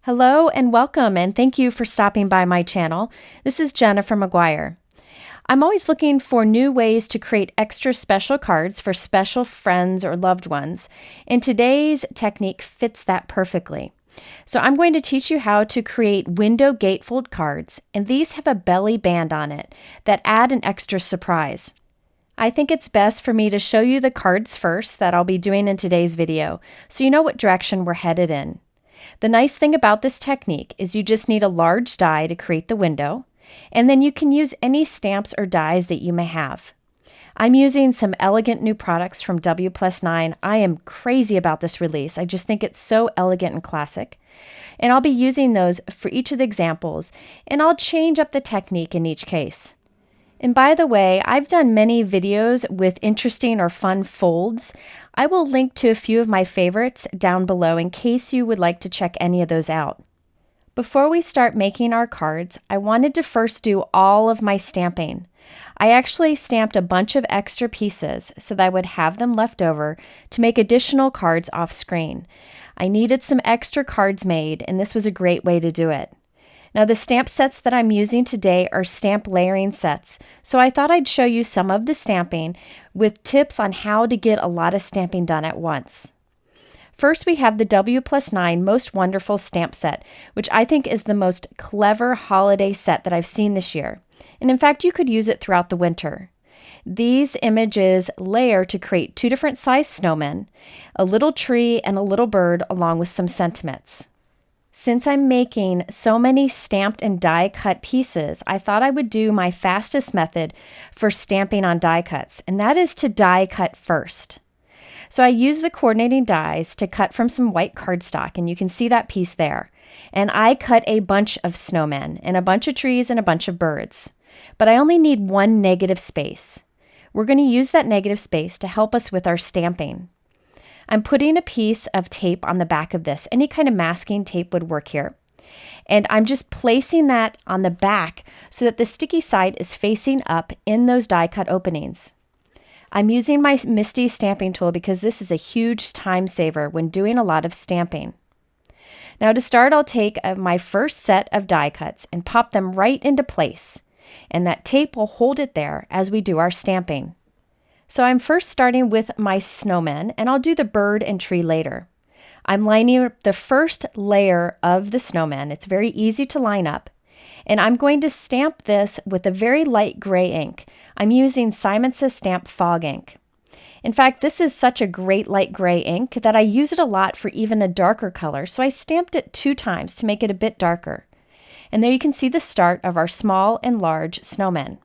Hello and welcome, and thank you for stopping by my channel. This is Gina from McGuire. I'm always looking for new ways to create extra special cards for special friends or loved ones, and today's technique fits that perfectly. So I'm going to teach you how to create window gatefold cards, and these have a belly band on it that add an extra surprise. I think it's best for me to show you the cards first that I'll be doing in today's video, so you know what direction we're headed in. The nice thing about this technique is you just need a large die to create the window, and then you can use any stamps or dies that you may have. I'm using some elegant new products from WPlus9. I am crazy about this release. I just think it's so elegant and classic. And I'll be using those for each of the examples, and I'll change up the technique in each case. And by the way, I've done many videos with interesting or fun folds. I will link to a few of my favorites down below in case you would like to check any of those out. Before we start making our cards, I wanted to first do all of my stamping. I actually stamped a bunch of extra pieces so that I would have them left over to make additional cards off screen. I needed some extra cards made, and this was a great way to do it. Now the stamp sets that I'm using today are stamp layering sets, so I thought I'd show you some of the stamping with tips on how to get a lot of stamping done at once. First, we have the WPlus9 Most Wonderful Stamp Set, which I think is the most clever holiday set that I've seen this year. And in fact, you could use it throughout the winter. These images layer to create two different size snowmen, a little tree and a little bird, along with some sentiments. Since I'm making so many stamped and die cut pieces, I thought I would do my fastest method for stamping on die cuts, and that is to die cut first. So I use the coordinating dies to cut from some white cardstock, and you can see that piece there. And I cut a bunch of snowmen and a bunch of trees and a bunch of birds. But I only need one negative space. We're going to use that negative space to help us with our stamping. I'm putting a piece of tape on the back of this. Any kind of masking tape would work here. And I'm just placing that on the back so that the sticky side is facing up in those die cut openings. I'm using my Misty stamping tool because this is a huge time saver when doing a lot of stamping. Now to start, I'll take my first set of die cuts and pop them right into place. And that tape will hold it there as we do our stamping. So I'm first starting with my snowmen, and I'll do the bird and tree later. I'm lining up the first layer of the snowman. It's very easy to line up. And I'm going to stamp this with a very light gray ink. I'm using Simon Says Stamp Fog ink. In fact, this is such a great light gray ink that I use it a lot for even a darker color, so I stamped it 2 times to make it a bit darker. And there you can see the start of our small and large snowmen.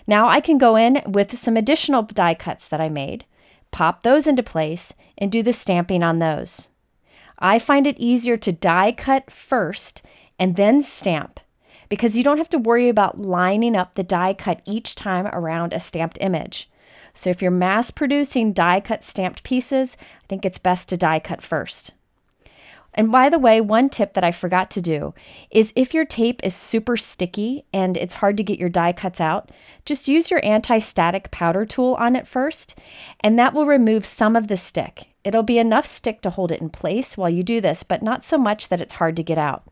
Now I can go in with some additional die cuts that I made, pop those into place, and do the stamping on those. I find it easier to die cut first and then stamp because you don't have to worry about lining up the die cut each time around a stamped image. So if you're mass producing die cut stamped pieces, I think it's best to die cut first. And by the way, one tip that I forgot to do is if your tape is super sticky and it's hard to get your die cuts out, just use your anti-static powder tool on it first, and that will remove some of the stick. It'll be enough stick to hold it in place while you do this, but not so much that it's hard to get out.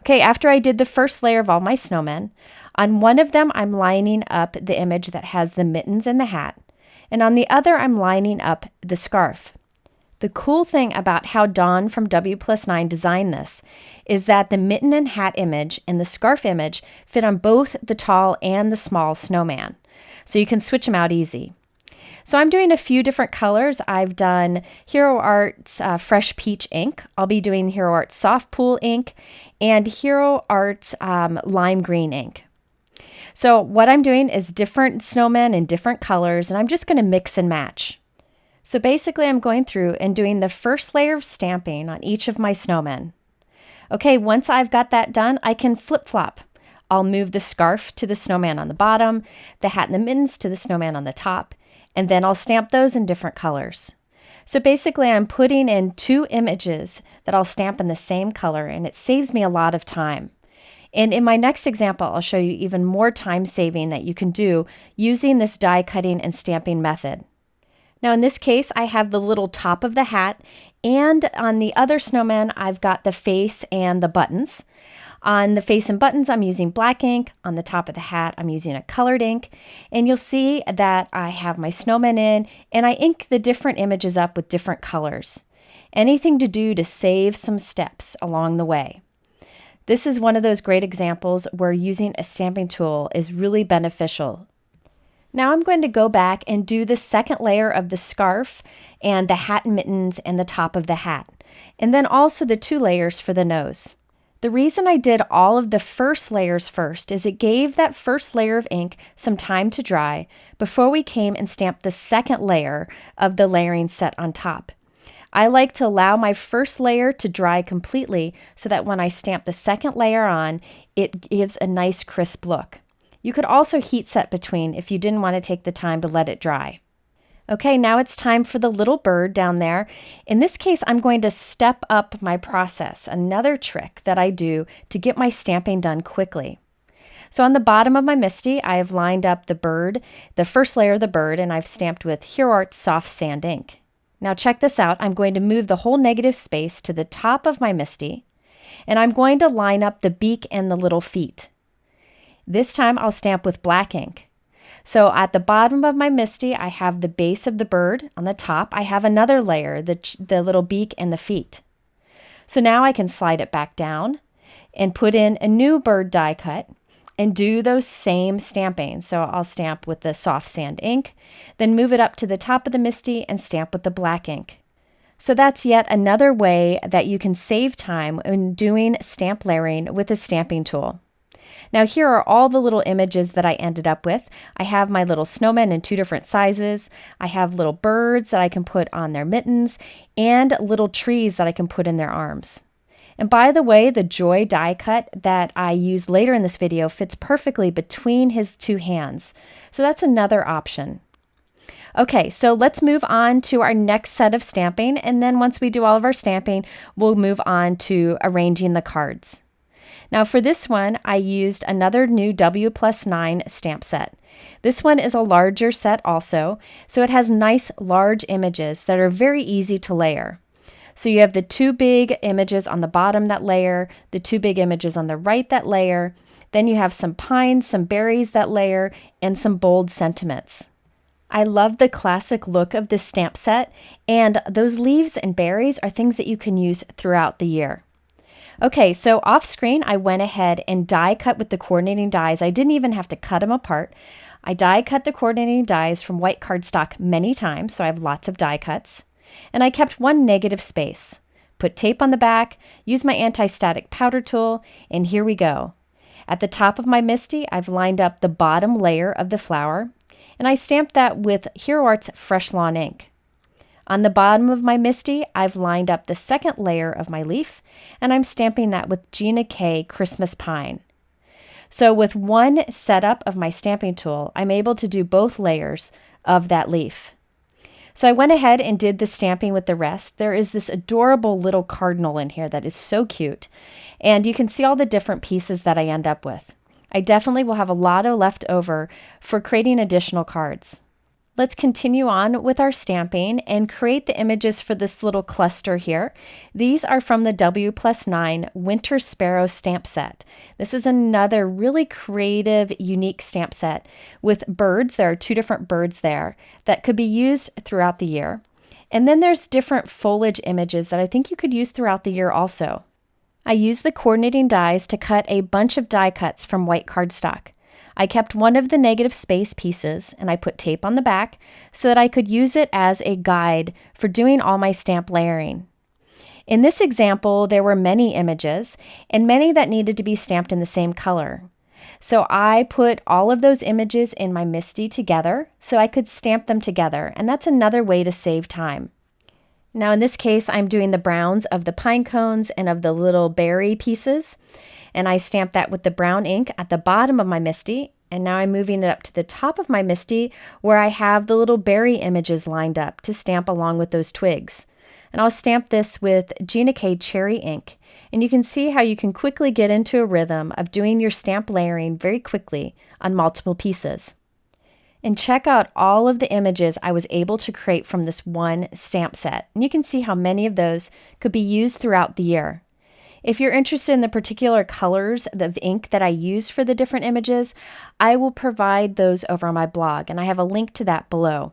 Okay, after I did the first layer of all my snowmen, on one of them I'm lining up the image that has the mittens and the hat, and on the other I'm lining up the scarf. The cool thing about how Dawn from WPlus9 designed this is that the mitten and hat image and the scarf image fit on both the tall and the small snowman, so you can switch them out easy. So I'm doing a few different colors. I've done Hero Art's Fresh Peach ink. I'll be doing Hero Art's Soft Pool ink and Hero Art's Lime Green ink. So what I'm doing is different snowmen in different colors, and I'm just going to mix and match. So basically I'm going through and doing the first layer of stamping on each of my snowmen. Okay, once I've got that done, I can flip-flop. I'll move the scarf to the snowman on the bottom, the hat and the mittens to the snowman on the top, and then I'll stamp those in different colors. So basically I'm putting in 2 images that I'll stamp in the same color, and it saves me a lot of time. And in my next example, I'll show you even more time saving that you can do using this die cutting and stamping method. Now in this case, I have the little top of the hat, and on the other snowman, I've got the face and the buttons. On the face and buttons, I'm using black ink. On the top of the hat, I'm using a colored ink. And you'll see that I have my snowman in, and I ink the different images up with different colors. Anything to do to save some steps along the way. This is one of those great examples where using a stamping tool is really beneficial. Now I'm going to go back and do the second layer of the scarf and the hat and mittens and the top of the hat, and then also the 2 layers for the nose. The reason I did all of the first layers first is it gave that first layer of ink some time to dry before we came and stamped the second layer of the layering set on top. I like to allow my first layer to dry completely so that when I stamp the second layer on, it gives a nice crisp look. You could also heat set between if you didn't want to take the time to let it dry. Okay, now it's time for the little bird down there. In this case, I'm going to step up my process, another trick that I do to get my stamping done quickly. So on the bottom of my MISTI, I have lined up the bird, the first layer of the bird, and I've stamped with Hero Art's Soft Sand ink. Now check this out. I'm going to move the whole negative space to the top of my MISTI, and I'm going to line up the beak and the little feet. This time I'll stamp with black ink. So at the bottom of my MISTI, I have the base of the bird. On the top, I have another layer, the little beak and the feet. So now I can slide it back down and put in a new bird die cut and do those same stamping. So I'll stamp with the soft sand ink, then move it up to the top of the MISTI and stamp with the black ink. So that's yet another way that you can save time when doing stamp layering with a stamping tool. Now here are all the little images that I ended up with. I have my little snowmen in 2 different sizes. I have little birds that I can put on their mittens and little trees that I can put in their arms. And by the way, the Joy die cut that I use later in this video fits perfectly between his 2 hands. So that's another option. Okay, so let's move on to our next set of stamping, and then once we do all of our stamping, we'll move on to arranging the cards. Now for this one, I used another new WPlus9 stamp set. This one is a larger set also, so it has nice large images that are very easy to layer. So you have the 2 big images on the bottom that layer, the 2 big images on the right that layer, then you have some pines, some berries that layer, and some bold sentiments. I love the classic look of this stamp set, and those leaves and berries are things that you can use throughout the year. Okay, so off screen, I went ahead and die cut with the coordinating dies. I didn't even have to cut them apart. I die cut the coordinating dies from white cardstock many times, so I have lots of die cuts. And I kept 1 negative space. Put tape on the back, used my anti-static powder tool, and here we go. At the top of my MISTI, I've lined up the bottom layer of the flower, and I stamped that with Hero Art's Fresh Lawn ink. On the bottom of my MISTI, I've lined up the second layer of my leaf, and I'm stamping that with Gina K Christmas Pine. So with one setup of my stamping tool, I'm able to do both layers of that leaf. So I went ahead and did the stamping with the rest. There is this adorable little cardinal in here that is so cute, and you can see all the different pieces that I end up with. I definitely will have a lot of left over for creating additional cards. Let's continue on with our stamping and create the images for this little cluster here. These are from the WPlus9 Winter Sparrow stamp set. This is another really creative, unique stamp set with birds. There are 2 different birds there that could be used throughout the year. And then there's different foliage images that I think you could use throughout the year also. I used the coordinating dies to cut a bunch of die cuts from white cardstock. I kept 1 of the negative space pieces and I put tape on the back so that I could use it as a guide for doing all my stamp layering. In this example, there were many images and many that needed to be stamped in the same color. So I put all of those images in my MISTI together so I could stamp them together, and that's another way to save time. Now in this case, I'm doing the browns of the pine cones and of the little berry pieces. And I stamped that with the brown ink at the bottom of my MISTI, and now I'm moving it up to the top of my MISTI where I have the little berry images lined up to stamp along with those twigs. And I'll stamp this with Gina K Cherry ink, and you can see how you can quickly get into a rhythm of doing your stamp layering very quickly on multiple pieces. And check out all of the images I was able to create from this one stamp set. And you can see how many of those could be used throughout the year. If you're interested in the particular colors of ink that I used for the different images, I will provide those over on my blog, and I have a link to that below.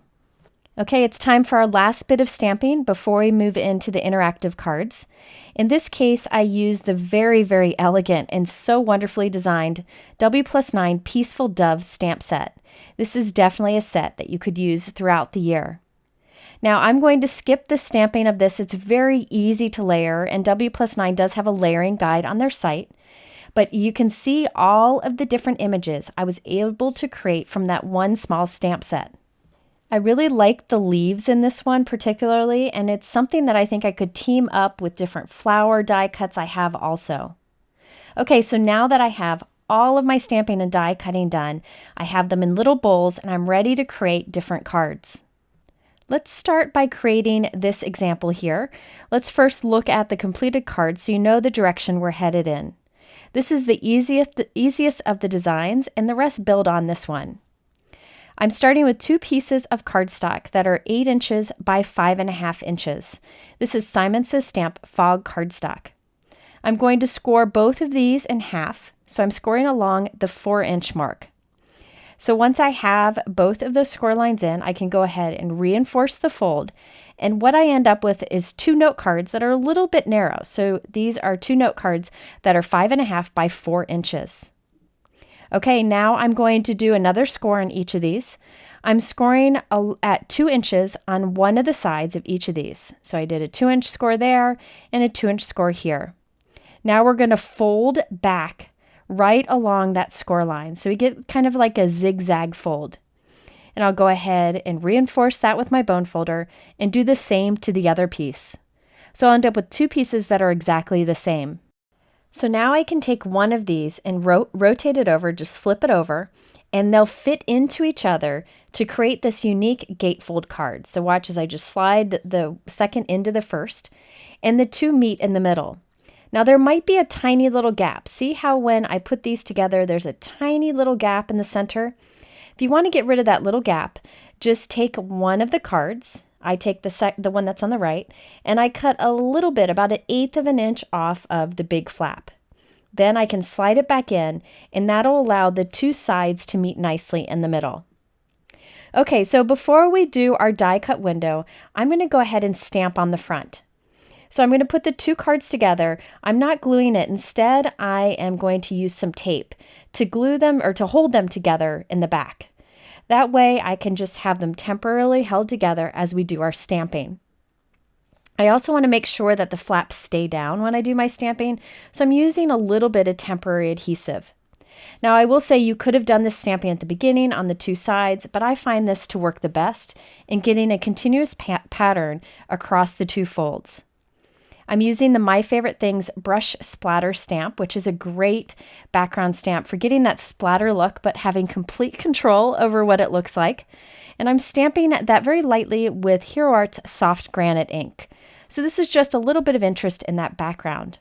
Okay, it's time for our last bit of stamping before we move into the interactive cards. In this case, I used the very, very elegant and so wonderfully designed WPlus9 Peaceful Dove stamp set. This is definitely a set that you could use throughout the year. Now I'm going to skip the stamping of this. It's very easy to layer, and WPlus9 does have a layering guide on their site, but you can see all of the different images I was able to create from that one small stamp set. I really like the leaves in this one particularly, and it's something that I think I could team up with different flower die cuts I have also. Okay, so now that I have all of my stamping and die cutting done, I have them in little bowls and I'm ready to create different cards. Let's start by creating this example here. Let's first look at the completed card so you know the direction we're headed in. This is the easiest of the designs, and the rest build on this one. I'm starting with 2 pieces of cardstock that are 8 inches by 5.5 inches. This is Simon Says Stamp Fog cardstock. I'm going to score both of these in half, so I'm scoring along the 4-inch mark. So once I have both of those score lines in, I can go ahead and reinforce the fold. And what I end up with is 2 note cards that are a little bit narrow. So these are 2 note cards that are 5.5 by 4 inches. Okay, now I'm going to do another score on each of these. I'm scoring at 2 inches on one of the sides of each of these. So I did a 2-inch score there and a 2-inch score here. Now we're going to fold back right along that score line. So we get kind of like a zigzag fold. And I'll go ahead and reinforce that with my bone folder and do the same to the other piece. So I'll end up with 2 pieces that are exactly the same. So now I can take one of these and rotate it over, just flip it over, and they'll fit into each other to create this unique gatefold card. So watch as I just slide the second into the first, and the 2 meet in the middle. Now there might be a tiny little gap. See how when I put these together, there's a tiny little gap in the center? If you want to get rid of that little gap, just take one of the cards. I take the one that's on the right, and I cut a little bit, about 1/8 of an inch off of the big flap. Then I can slide it back in, and that'll allow the 2 sides to meet nicely in the middle. Okay, so before we do our die cut window, I'm going to go ahead and stamp on the front. So I'm going to put the 2 cards together. I'm not gluing it. Instead, I am going to use some tape to glue them or to hold them together in the back. That way I can just have them temporarily held together as we do our stamping. I also want to make sure that the flaps stay down when I do my stamping, so I'm using a little bit of temporary adhesive. Now I will say you could have done this stamping at the beginning on the 2 sides, but I find this to work the best in getting a continuous pattern across the 2 folds. I'm using the My Favorite Things Brush Splatter stamp, which is a great background stamp for getting that splatter look, but having complete control over what it looks like. And I'm stamping that very lightly with Hero Art's Soft Granite ink. So this is just a little bit of interest in that background.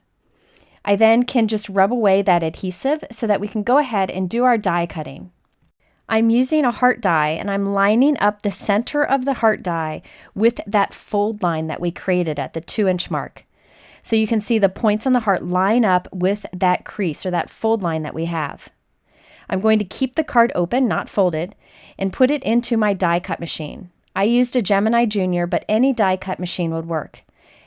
I then can just rub away that adhesive so that we can go ahead and do our die cutting. I'm using a heart die, and I'm lining up the center of the heart die with that fold line that we created at the 2-inch mark. So you can see the points on the heart line up with that crease or that fold line that we have. I'm going to keep the card open, not folded, and put it into my die cut machine. I used a Gemini Junior, but any die cut machine would work.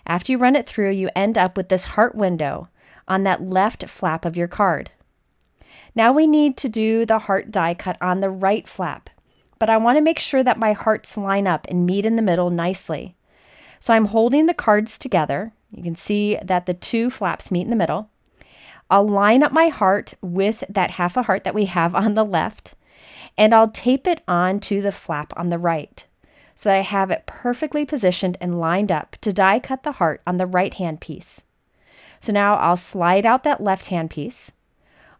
After you run it through, you end up with this heart window on that left flap of your card. Now we need to do the heart die cut on the right flap, but I want to make sure that my hearts line up and meet in the middle nicely. So I'm holding the cards together. You can see that the 2 flaps meet in the middle. I'll line up my heart with that half a heart that we have on the left, and I'll tape it onto the flap on the right so that I have it perfectly positioned and lined up to die cut the heart on the right hand piece. So now I'll slide out that left hand piece,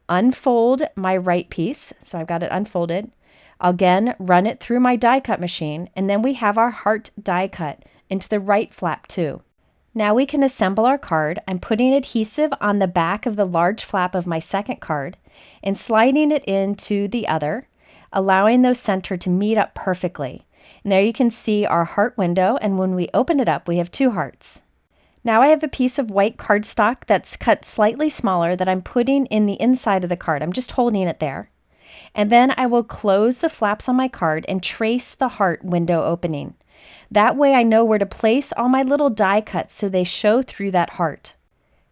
unfold my right piece, so I've got it unfolded. I'll again run it through my die cut machine, and then we have our heart die cut into the right flap too. Now we can assemble our card. I'm putting adhesive on the back of the large flap of my second card and sliding it into the other. allowing those center to meet up perfectly. And there you can see our heart window, and when we open it up, we have 2 hearts. Now I have a piece of white cardstock that's cut slightly smaller that I'm putting in the inside of the card. I'm just holding it there. And then I will close the flaps on my card and trace the heart window opening. That way I know where to place all my little die cuts so they show through that heart.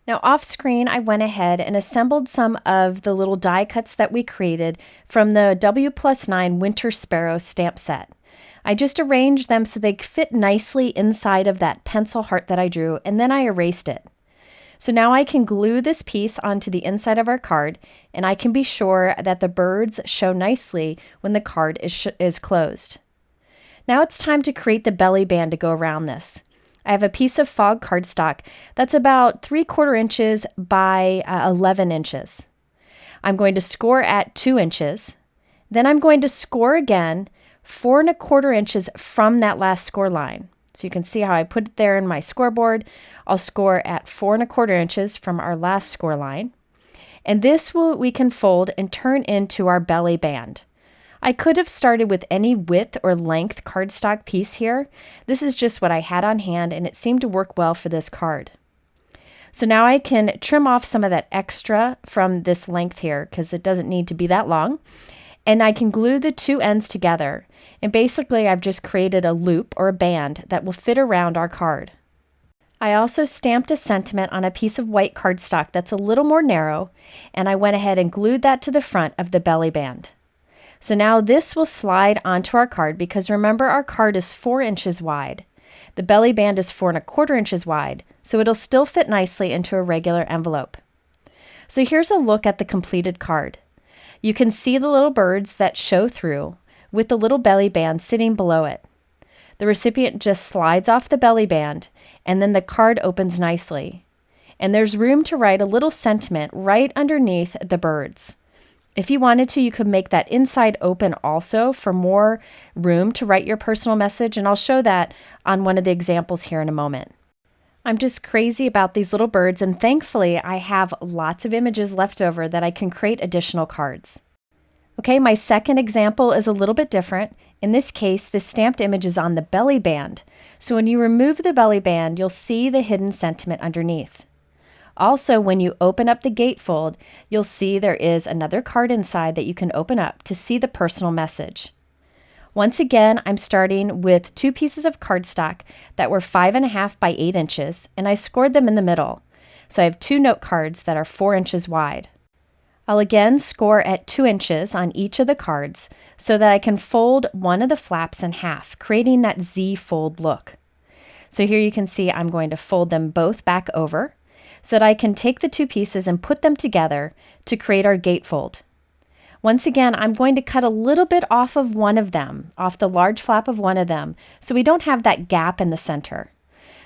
Now off screen, I went ahead and assembled some of the little die cuts that we created from the WPlus9 Winter Sparrow stamp set. I just arranged them so they fit nicely inside of that pencil heart that I drew, and then I erased it. So now I can glue this piece onto the inside of our card, and I can be sure that the birds show nicely when the card is closed. Now it's time to create the belly band to go around this. I have a piece of fog cardstock that's about 3/4 inches by 11 inches. I'm going to score at 2 inches. Then I'm going to score again 4 1/4 inches from that last score line. So you can see how I put it there in my scoreboard. I'll score at 4 1/4 inches from our last score line. And this we can fold and turn into our belly band. I could have started with any width or length cardstock piece here. This is just what I had on hand, and it seemed to work well for this card. So now I can trim off some of that extra from this length here because it doesn't need to be that long. And I can glue the 2 ends together. And basically I've just created a loop or a band that will fit around our card. I also stamped a sentiment on a piece of white cardstock that's a little more narrow, and I went ahead and glued that to the front of the belly band. So now this will slide onto our card because remember our card is 4 inches wide. The belly band is 4 1/4 inches wide, so it'll still fit nicely into a regular envelope. So here's a look at the completed card. You can see the little birds that show through with the little belly band sitting below it. The recipient just slides off the belly band, and then the card opens nicely. And there's room to write a little sentiment right underneath the birds. If you wanted to, you could make that inside open also for more room to write your personal message, and I'll show that on one of the examples here in a moment. I'm just crazy about these little birds, and thankfully I have lots of images left over that I can create additional cards. Okay, my second example is a little bit different. In this case, the stamped image is on the belly band. So when you remove the belly band, you'll see the hidden sentiment underneath. Also, when you open up the gatefold, you'll see there is another card inside that you can open up to see the personal message. Once again, I'm starting with 2 pieces of cardstock that were 5 1/2 by 8 inches, and I scored them in the middle. So I have 2 note cards that are 4 inches wide. I'll again score at 2 inches on each of the cards so that I can fold one of the flaps in half, creating that Z fold look. So here you can see I'm going to fold them both back over so that I can take the 2 pieces and put them together to create our gatefold. Once again, I'm going to cut a little bit off of one of them, off the large flap of one of them, so we don't have that gap in the center.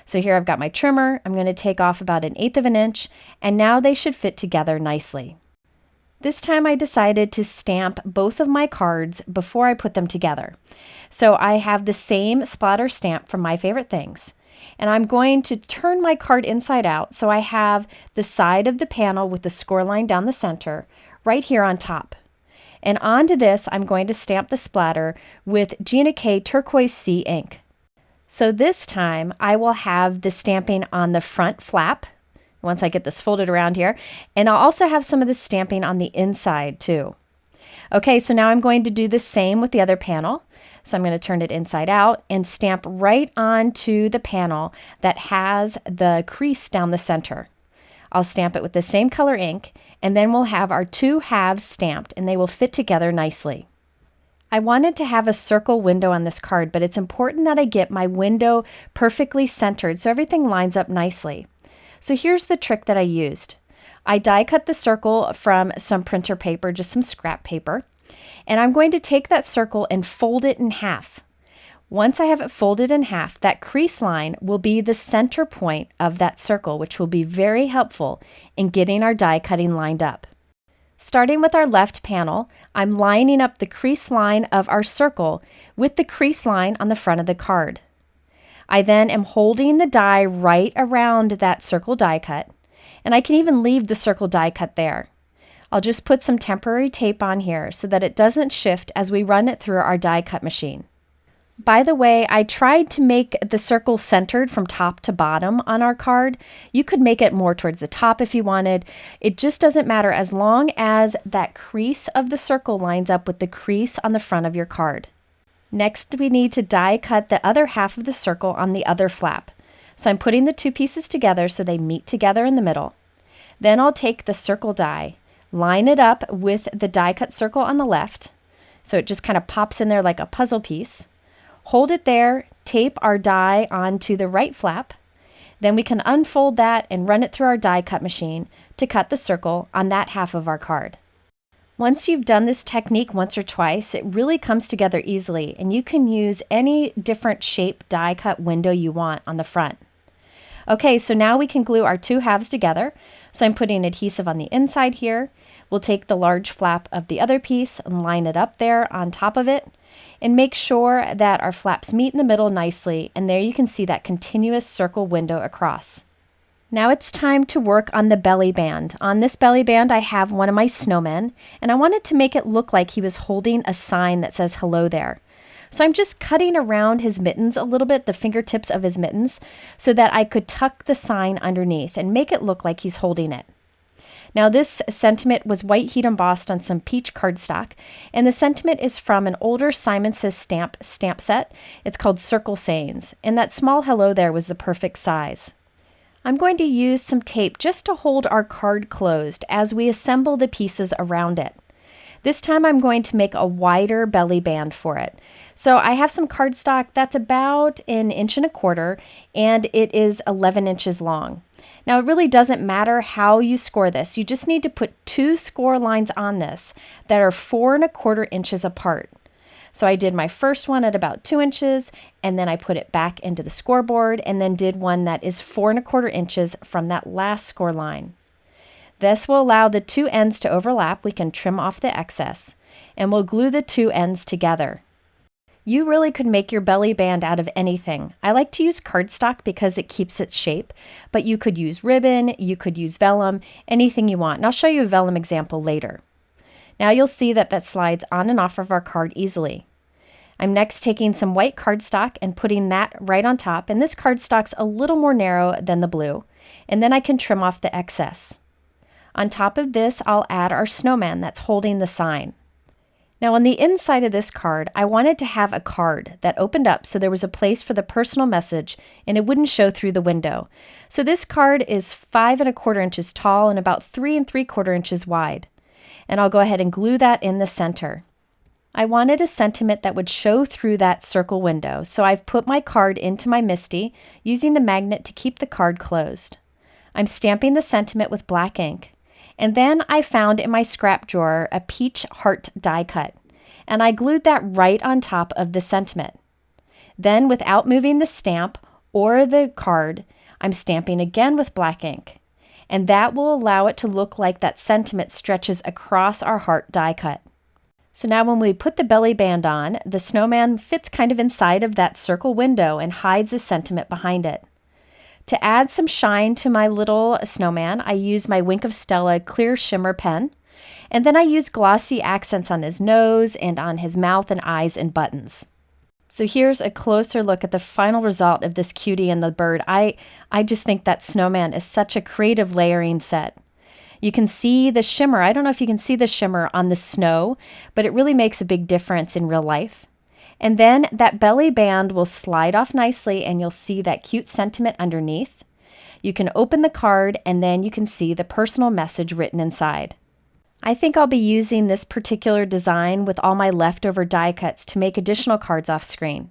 So here I've got my trimmer. I'm going to take off about 1/8 of an inch, and now they should fit together nicely. This time I decided to stamp both of my cards before I put them together. So I have the same splatter stamp from My Favorite Things. And I'm going to turn my card inside out so I have the side of the panel with the score line down the center right here on top. And onto this, I'm going to stamp the splatter with Gina K Turquoise Sea ink. So this time I will have the stamping on the front flap once I get this folded around here, and I'll also have some of the stamping on the inside too. Okay, so now I'm going to do the same with the other panel. So I'm going to turn it inside out and stamp right onto the panel that has the crease down the center. I'll stamp it with the same color ink, and then we'll have our 2 halves stamped, and they will fit together nicely. I wanted to have a circle window on this card, but it's important that I get my window perfectly centered so everything lines up nicely. So here's the trick that I used. I die cut the circle from some printer paper, just some scrap paper, and I'm going to take that circle and fold it in half. Once I have it folded in half, that crease line will be the center point of that circle, which will be very helpful in getting our die cutting lined up. Starting with our left panel, I'm lining up the crease line of our circle with the crease line on the front of the card. I then am holding the die right around that circle die cut, and I can even leave the circle die cut there. I'll just put some temporary tape on here so that it doesn't shift as we run it through our die cut machine. By the way, I tried to make the circle centered from top to bottom on our card. You could make it more towards the top if you wanted. It just doesn't matter as long as that crease of the circle lines up with the crease on the front of your card. Next, we need to die cut the other half of the circle on the other flap. So I'm putting the two pieces together so they meet together in the middle. Then I'll take the circle die, line it up with the die cut circle on the left, so it just kind of pops in there like a puzzle piece. Hold it there, tape our die onto the right flap. Then we can unfold that and run it through our die cut machine to cut the circle on that half of our card. Once you've done this technique once or twice, it really comes together easily, and you can use any different shape die cut window you want on the front. Okay, so now we can glue our two halves together. So I'm putting adhesive on the inside here. We'll take the large flap of the other piece and line it up there on top of it, and make sure that our flaps meet in the middle nicely, and there you can see that continuous circle window across. Now it's time to work on the belly band. On this belly band I have one of my snowmen, and I wanted to make it look like he was holding a sign that says hello there. So I'm just cutting around his mittens a little bit, the fingertips of his mittens, so that I could tuck the sign underneath and make it look like he's holding it. Now this sentiment was white heat embossed on some peach cardstock, and the sentiment is from an older Simon Says stamp set. It's called Circle Sayings, and that small hello there was the perfect size. I'm going to use some tape just to hold our card closed as we assemble the pieces around it. This time I'm going to make a wider belly band for it. So I have some cardstock that's about 1.25 inches, and it is 11 inches long. Now it really doesn't matter how you score this. You just need to put 2 score lines on this that are 4.25 inches apart. So I did my first one at about 2 inches, and then I put it back into the scoreboard, and then did one that is 4.25 inches from that last score line. This will allow the two ends to overlap. We can trim off the excess, and we'll glue the two ends together. You really could make your belly band out of anything. I like to use cardstock because it keeps its shape, but you could use ribbon, you could use vellum, anything you want. And I'll show you a vellum example later. Now you'll see that slides on and off of our card easily. I'm next taking some white cardstock and putting that right on top, and this cardstock's a little more narrow than the blue, and then I can trim off the excess. On top of this, I'll add our snowman that's holding the sign. Now on the inside of this card, I wanted to have a card that opened up so there was a place for the personal message and it wouldn't show through the window. So this card is 5.25 inches tall and about 3.75 inches wide. And I'll go ahead and glue that in the center. I wanted a sentiment that would show through that circle window, so I've put my card into my MISTI using the magnet to keep the card closed. I'm stamping the sentiment with black ink. And then I found in my scrap drawer a peach heart die cut, and I glued that right on top of the sentiment. Then, without moving the stamp or the card, I'm stamping again with black ink, and that will allow it to look like that sentiment stretches across our heart die cut. So now when we put the belly band on, the snowman fits kind of inside of that circle window and hides the sentiment behind it. To add some shine to my little snowman, I use my Wink of Stella clear shimmer pen, and then I use glossy accents on his nose and on his mouth and eyes and buttons. So here's a closer look at the final result of this cutie and the bird. I just think that snowman is such a creative layering set. You can see the shimmer. I don't know if you can see the shimmer on the snow, but it really makes a big difference in real life. And then that belly band will slide off nicely and you'll see that cute sentiment underneath. You can open the card and then you can see the personal message written inside. I think I'll be using this particular design with all my leftover die cuts to make additional cards off screen.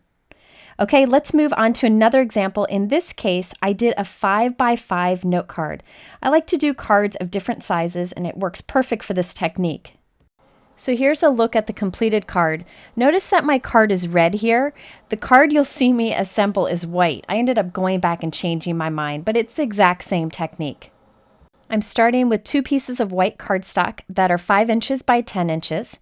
Okay, let's move on to another example. In this case, I did a 5x5 note card. I like to do cards of different sizes and it works perfect for this technique. So here's a look at the completed card. Notice that my card is red here. The card you'll see me assemble is white. I ended up going back and changing my mind, but it's the exact same technique. I'm starting with 2 pieces of white cardstock that are 5 inches by 10 inches,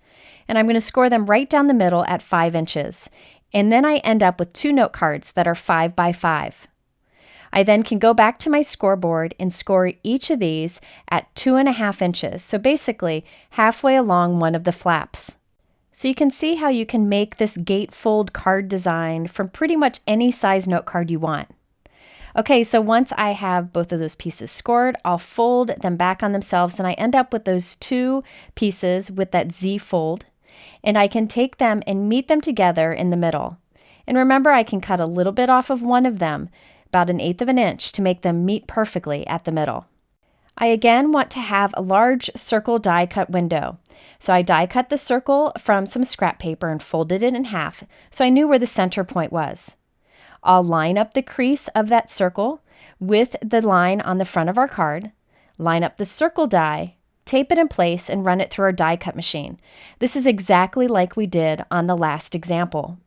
and I'm going to score them right down the middle at 5 inches. And then I end up with 2 note cards that are 5x5. I then can go back to my scoreboard and score each of these at 2.5 inches, so basically halfway along one of the flaps. So you can see how you can make this gatefold card design from pretty much any size note card you want. Okay, so once I have both of those pieces scored, I'll fold them back on themselves and I end up with those two pieces with that Z fold, and I can take them and meet them together in the middle. And remember, I can cut a little bit off of one of them, about 1/8 of an inch, to make them meet perfectly at the middle. I again want to have a large circle die cut window. So I die cut the circle from some scrap paper and folded it in half so I knew where the center point was. I'll line up the crease of that circle with the line on the front of our card, line up the circle die, tape it in place, and run it through our die cut machine. This is exactly like we did on the last example.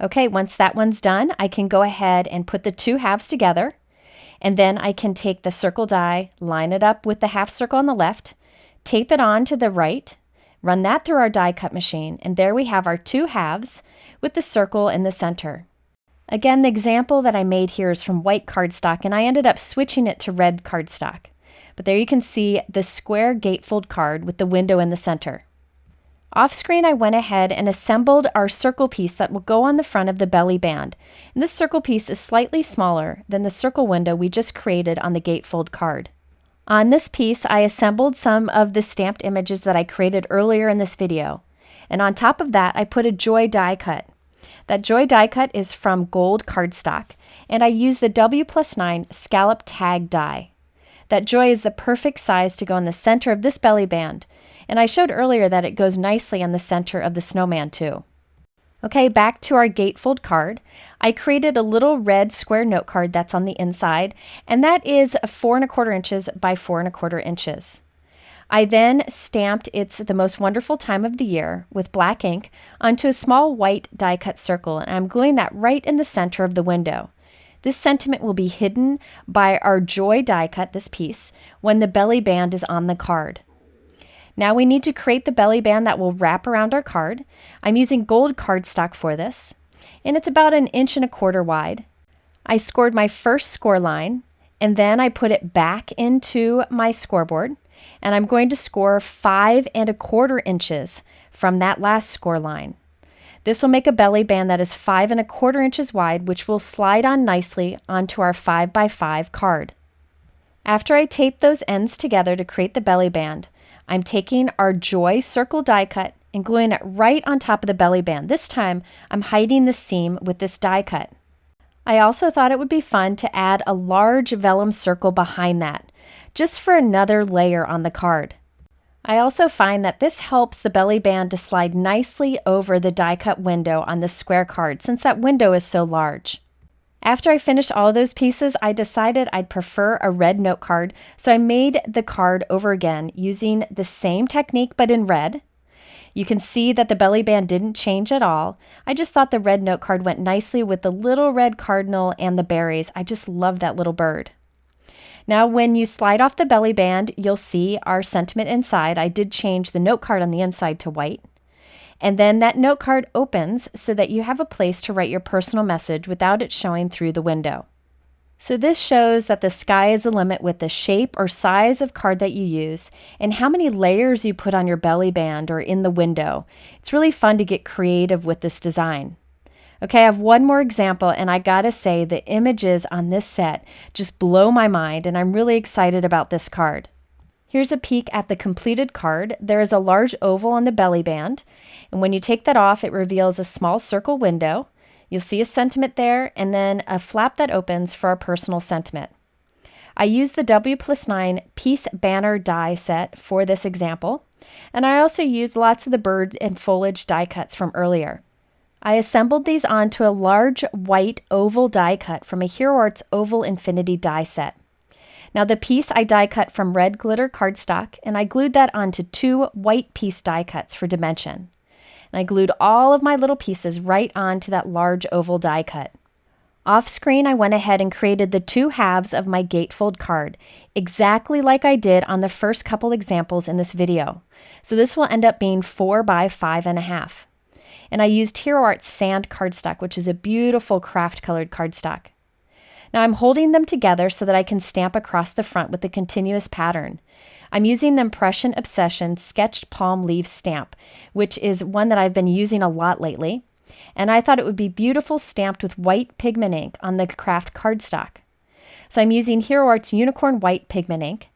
Okay, once that one's done, I can go ahead and put the two halves together, and then I can take the circle die, line it up with the half circle on the left, tape it on to the right, run that through our die cut machine, and there we have our two halves with the circle in the center. Again, the example that I made here is from white cardstock, and I ended up switching it to red cardstock. But there you can see the square gatefold card with the window in the center. Off screen, I went ahead and assembled our circle piece that will go on the front of the belly band. And this circle piece is slightly smaller than the circle window we just created on the gatefold card. On this piece, I assembled some of the stamped images that I created earlier in this video. And on top of that, I put a joy die cut. That joy die cut is from gold cardstock, and I used the WPlus9 Scalloped Tag Die. That joy is the perfect size to go in the center of this belly band, and I showed earlier that it goes nicely on the center of the snowman too. Okay, back to our gatefold card. I created a little red square note card that's on the inside, and that is 4¼ inches by 4¼ inches. I then stamped It's the Most Wonderful Time of the Year with black ink onto a small white die cut circle, and I'm gluing that right in the center of the window. This sentiment will be hidden by our joy die cut, this piece, when the belly band is on the card. Now we need to create the belly band that will wrap around our card. I'm using gold cardstock for this, and it's about 1¼ inch wide. I scored my first score line, and then I put it back into my scoreboard, and I'm going to score 5¼ inches from that last score line. This will make a belly band that is 5¼ inches wide, which will slide on nicely onto our 5x5 card. After I tape those ends together to create the belly band, I'm taking our joy circle die cut and gluing it right on top of the belly band. This time, I'm hiding the seam with this die cut. I also thought it would be fun to add a large vellum circle behind that, just for another layer on the card. I also find that this helps the belly band to slide nicely over the die cut window on the square card, since that window is so large. After I finished all of those pieces, I decided I'd prefer a red note card, so I made the card over again using the same technique but in red. You can see that the belly band didn't change at all. I just thought the red note card went nicely with the little red cardinal and the berries. I just love that little bird. Now when you slide off the belly band, you'll see our sentiment inside. I did change the note card on the inside to white. And then that note card opens so that you have a place to write your personal message without it showing through the window. So this shows that the sky is the limit with the shape or size of card that you use and how many layers you put on your belly band or in the window. It's really fun to get creative with this design. Okay, I have one more example, and I gotta say the images on this set just blow my mind, and I'm really excited about this card. Here's a peek at the completed card. There is a large oval on the belly band, and when you take that off, it reveals a small circle window. You'll see a sentiment there, and then a flap that opens for our personal sentiment. I used the WPlus9 Piece Banner die set for this example, and I also used lots of the bird and foliage die cuts from earlier. I assembled these onto a large white oval die cut from a Hero Arts Oval Infinity die set. Now the piece I die cut from red glitter cardstock, and I glued that onto 2 white piece die cuts for dimension. And I glued all of my little pieces right onto that large oval die cut. Off screen, I went ahead and created the 2 halves of my gatefold card, exactly like I did on the first couple examples in this video. So this will end up being 4 by 5.5. And I used Hero Arts Sand cardstock, which is a beautiful craft colored cardstock. Now I'm holding them together so that I can stamp across the front with a continuous pattern. I'm using the Impression Obsession Sketched Palm Leaf stamp, which is one that I've been using a lot lately, and I thought it would be beautiful stamped with white pigment ink on the craft cardstock. So I'm using Hero Art's Unicorn White pigment ink,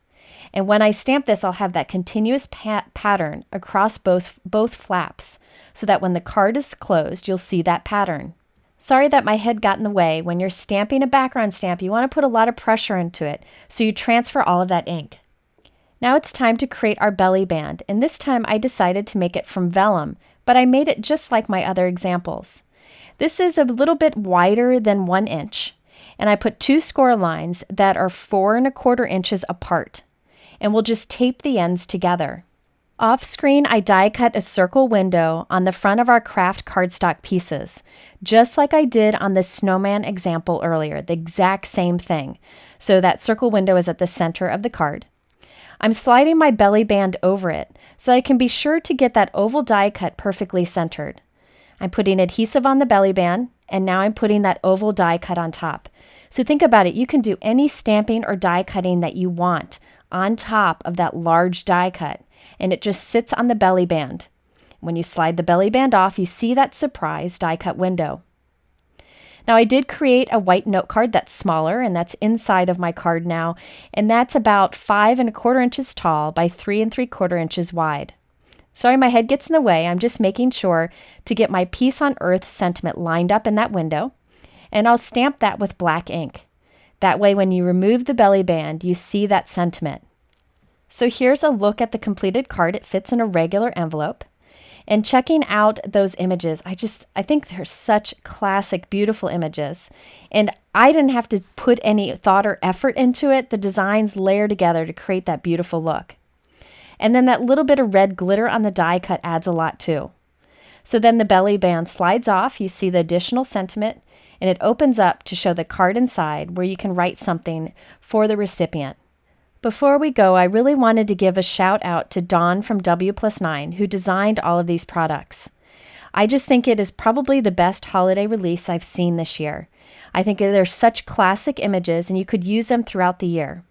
and when I stamp this, I'll have that continuous pattern across both flaps, so that when the card is closed, you'll see that pattern. Sorry that my head got in the way. When you're stamping a background stamp, you want to put a lot of pressure into it, so you transfer all of that ink. Now it's time to create our belly band, and this time I decided to make it from vellum, but I made it just like my other examples. This is a little bit wider than 1 inch, and I put 2 score lines that are 4 1/4 inches apart, and we'll just tape the ends together. Off screen, I die cut a circle window on the front of our craft cardstock pieces, just like I did on the snowman example earlier, the exact same thing. So that circle window is at the center of the card. I'm sliding my belly band over it so I can be sure to get that oval die cut perfectly centered. I'm putting adhesive on the belly band, and now I'm putting that oval die cut on top. So think about it, you can do any stamping or die cutting that you want on top of that large die cut, and it just sits on the belly band. When you slide the belly band off, you see that surprise die cut window. Now I did create a white note card that's smaller, and that's inside of my card now, and that's about 5 1/4 inches tall by 3 3/4 inches wide. Sorry my head gets in the way, I'm just making sure to get my Peace on Earth sentiment lined up in that window, and I'll stamp that with black ink. That way when you remove the belly band, you see that sentiment. So here's a look at the completed card. It fits in a regular envelope. And checking out those images, I think they're such classic, beautiful images. And I didn't have to put any thought or effort into it. The designs layer together to create that beautiful look. And then that little bit of red glitter on the die cut adds a lot too. So then the belly band slides off. You see the additional sentiment, and it opens up to show the card inside where you can write something for the recipient. Before we go, I really wanted to give a shout out to Dawn from WPlus9 who designed all of these products. I just think it is probably the best holiday release I've seen this year. I think they're such classic images and you could use them throughout the year.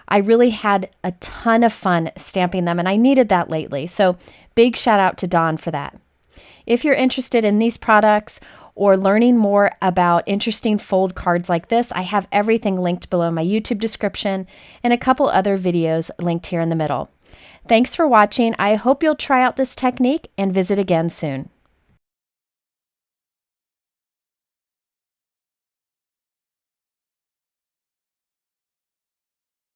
I really had a ton of fun stamping them, and I needed that lately, so big shout out to Dawn for that. If you're interested in these products or learning more about interesting fold cards like this, I have everything linked below my YouTube description and a couple other videos linked here in the middle. Thanks for watching. I hope you'll try out this technique and visit again soon.